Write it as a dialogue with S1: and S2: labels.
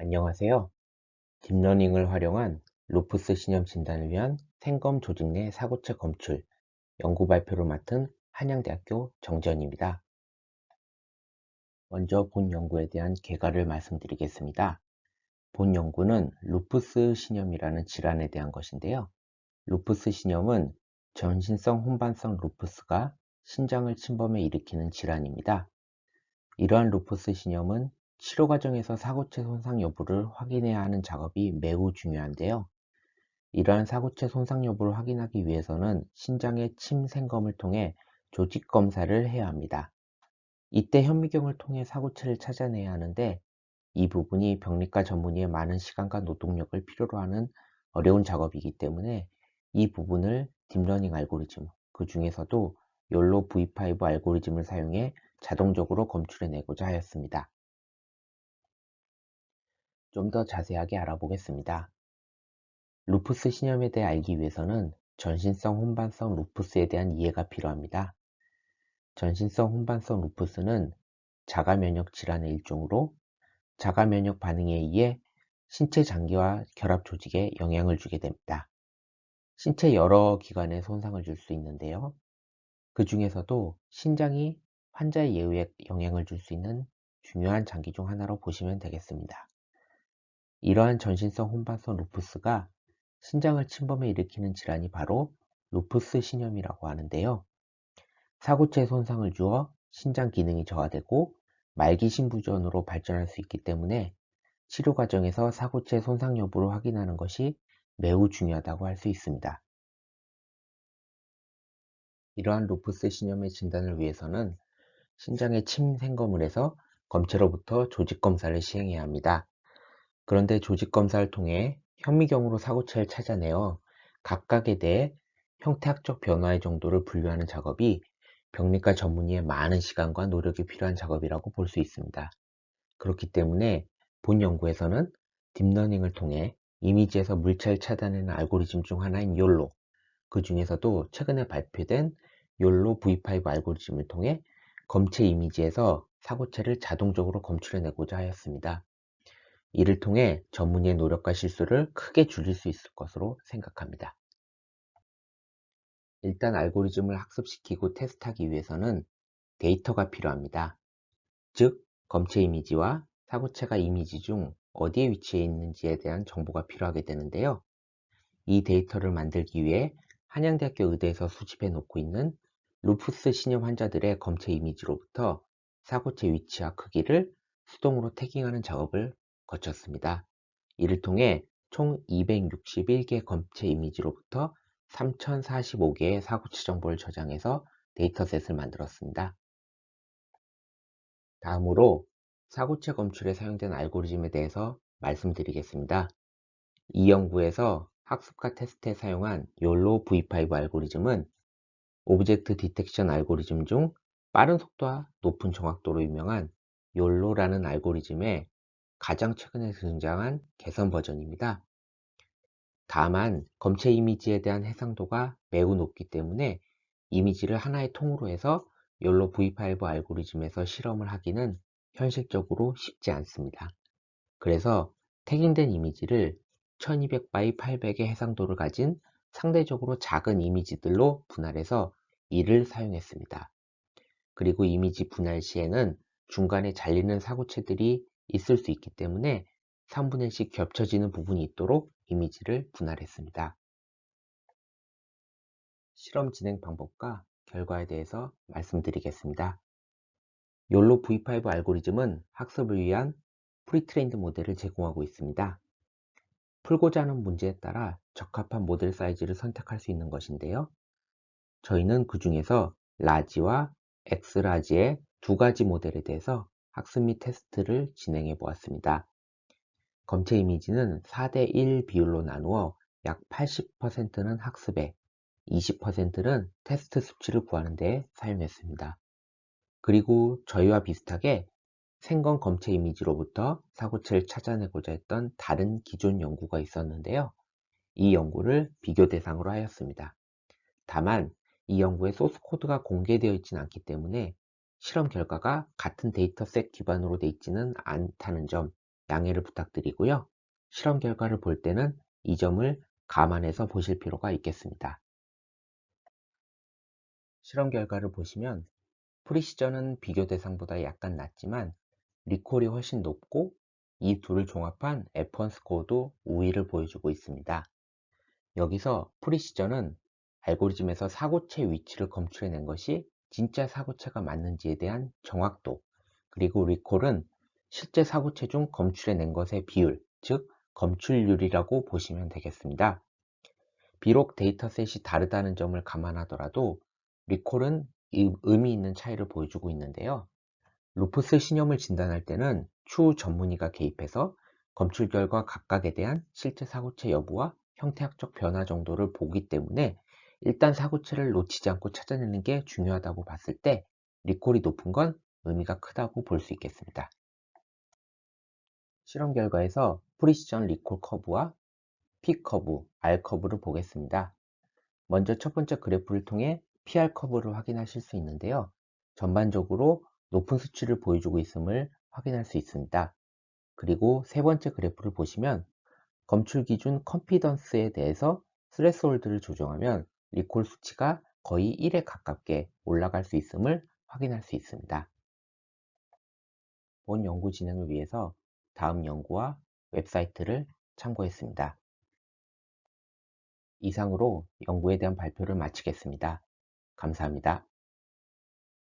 S1: 안녕하세요. 딥러닝을 활용한 루푸스 신염 진단을 위한 생검 조직 내 사고체 검출 연구 발표를 맡은 한양대학교 정재현입니다. 먼저 본 연구에 대한 개괄을 말씀드리겠습니다. 본 연구는 루푸스 신염이라는 질환에 대한 것인데요. 루푸스 신염은 전신성 혼반성 루푸스가 신장을 침범해 일으키는 질환입니다. 이러한 루푸스 신염은 치료 과정에서 사고체 손상 여부를 확인해야 하는 작업이 매우 중요한데요. 이러한 사고체 손상 여부를 확인하기 위해서는 신장의 침 생검을 통해 조직 검사를 해야 합니다. 이때 현미경을 통해 사고체를 찾아내야 하는데 이 부분이 병리과 전문의의 많은 시간과 노동력을 필요로 하는 어려운 작업이기 때문에 이 부분을 딥러닝 알고리즘, 그 중에서도 욜로 V5 알고리즘을 사용해 자동적으로 검출해내고자 하였습니다. 좀 더 자세하게 알아보겠습니다. 루푸스 신염에 대해 알기 위해서는 전신성 혼반성 루푸스에 대한 이해가 필요합니다. 전신성 혼반성 루푸스는 자가면역 질환의 일종으로 자가면역 반응에 의해 신체 장기와 결합 조직에 영향을 주게 됩니다. 신체 여러 기관에 손상을 줄 수 있는데요. 그 중에서도 신장이 환자의 예후에 영향을 줄 수 있는 중요한 장기 중 하나로 보시면 되겠습니다. 이러한 전신성 혼반성 루푸스가 신장을 침범해 일으키는 질환이 바로 루푸스 신염이라고 하는데요. 사고체 손상을 주어 신장 기능이 저하되고 말기 신부전으로 발전할 수 있기 때문에 치료 과정에서 사고체 손상 여부를 확인하는 것이 매우 중요하다고 할 수 있습니다. 이러한 루푸스 신염의 진단을 위해서는 신장의 침 생검을 해서 검체로부터 조직 검사를 시행해야 합니다. 그런데 조직 검사를 통해 현미경으로 사고체를 찾아내어 각각에 대해 형태학적 변화의 정도를 분류하는 작업이 병리과 전문의의 많은 시간과 노력이 필요한 작업이라고 볼 수 있습니다. 그렇기 때문에 본 연구에서는 딥러닝을 통해 이미지에서 물체를 찾아내는 알고리즘 중 하나인 욜로, 그 중에서도 최근에 발표된 욜로 V5 알고리즘을 통해 검체 이미지에서 사고체를 자동적으로 검출해내고자 하였습니다. 이를 통해 전문의의 노력과 실수를 크게 줄일 수 있을 것으로 생각합니다. 일단 알고리즘을 학습시키고 테스트하기 위해서는 데이터가 필요합니다. 즉, 검체 이미지와 사고체가 이미지 중 어디에 위치해 있는지에 대한 정보가 필요하게 되는데요. 이 데이터를 만들기 위해 한양대학교 의대에서 수집해 놓고 있는 루푸스 신염 환자들의 검체 이미지로부터 사고체 위치와 크기를 수동으로 태깅하는 작업을 거쳤습니다. 이를 통해 총 261개 검체 이미지로부터 3045개의 사고체 정보를 저장해서 데이터셋을 만들었습니다. 다음으로 사고체 검출에 사용된 알고리즘에 대해서 말씀드리겠습니다. 이 연구에서 학습과 테스트에 사용한 욜로 V5 알고리즘은 오브젝트 디텍션 알고리즘 중 빠른 속도와 높은 정확도로 유명한 욜로라는 알고리즘의 가장 최근에 등장한 개선 버전입니다. 다만 검체 이미지에 대한 해상도가 매우 높기 때문에 이미지를 하나의 통으로 해서 욜로 V5 알고리즘에서 실험을 하기는 현실적으로 쉽지 않습니다. 그래서 태깅된 이미지를 1200 x 800의 해상도를 가진 상대적으로 작은 이미지들로 분할해서 이를 사용했습니다. 그리고 이미지 분할 시에는 중간에 잘리는 사고체들이 있을 수 있기 때문에 3분의 1씩 겹쳐지는 부분이 있도록 이미지를 분할했습니다. 실험 진행 방법과 결과에 대해서 말씀드리겠습니다. 욜로 V5 알고리즘은 학습을 위한 프리트레인드 모델을 제공하고 있습니다. 풀고자 하는 문제에 따라 적합한 모델 사이즈를 선택할 수 있는 것인데요. 저희는 그 중에서 라지와 엑스라지의 두 가지 모델에 대해서 학습 및 테스트를 진행해 보았습니다. 검체 이미지는 4대1 비율로 나누어 약 80%는 학습에, 20%는 테스트 수치를 구하는 데 사용했습니다. 그리고 저희와 비슷하게 생검 검체 이미지로부터 사고체를 찾아내고자 했던 다른 기존 연구가 있었는데요. 이 연구를 비교 대상으로 하였습니다. 다만 이 연구의 소스 코드가 공개되어 있지는 않기 때문에 실험 결과가 같은 데이터셋 기반으로 되어 있지는 않다는 점, 양해를 부탁드리고요. 실험 결과를 볼 때는 이 점을 감안해서 보실 필요가 있겠습니다. 실험 결과를 보시면 프리시전은 비교 대상보다 약간 낮지만 리콜이 훨씬 높고 이 둘을 종합한 F1 스코어도 우위를 보여주고 있습니다. 여기서 프리시전은 알고리즘에서 사고체 위치를 검출해낸 것이 진짜 사고체가 맞는지에 대한 정확도, 그리고 리콜은 실제 사고체 중 검출해낸 것의 비율, 즉 검출률이라고 보시면 되겠습니다. 비록 데이터셋이 다르다는 점을 감안하더라도 리콜은 의미 있는 차이를 보여주고 있는데요. 루푸스 신염을 진단할 때는 추후 전문의가 개입해서 검출 결과 각각에 대한 실제 사고체 여부와 형태학적 변화 정도를 보기 때문에 일단 사고체를 놓치지 않고 찾아내는 게 중요하다고 봤을 때 리콜이 높은 건 의미가 크다고 볼 수 있겠습니다. 실험 결과에서 프리시전 리콜 커브와 P 커브, R 커브를 보겠습니다. 먼저 첫 번째 그래프를 통해 PR 커브를 확인하실 수 있는데요. 전반적으로 높은 수치를 보여주고 있음을 확인할 수 있습니다. 그리고 세 번째 그래프를 보시면 검출 기준 컨피던스에 대해서 스레스홀드를 조정하면 리콜 수치가 거의 1에 가깝게 올라갈 수 있음을 확인할 수 있습니다. 본 연구 진행을 위해서 다음 연구와 웹사이트를 참고했습니다. 이상으로 연구에 대한 발표를 마치겠습니다. 감사합니다.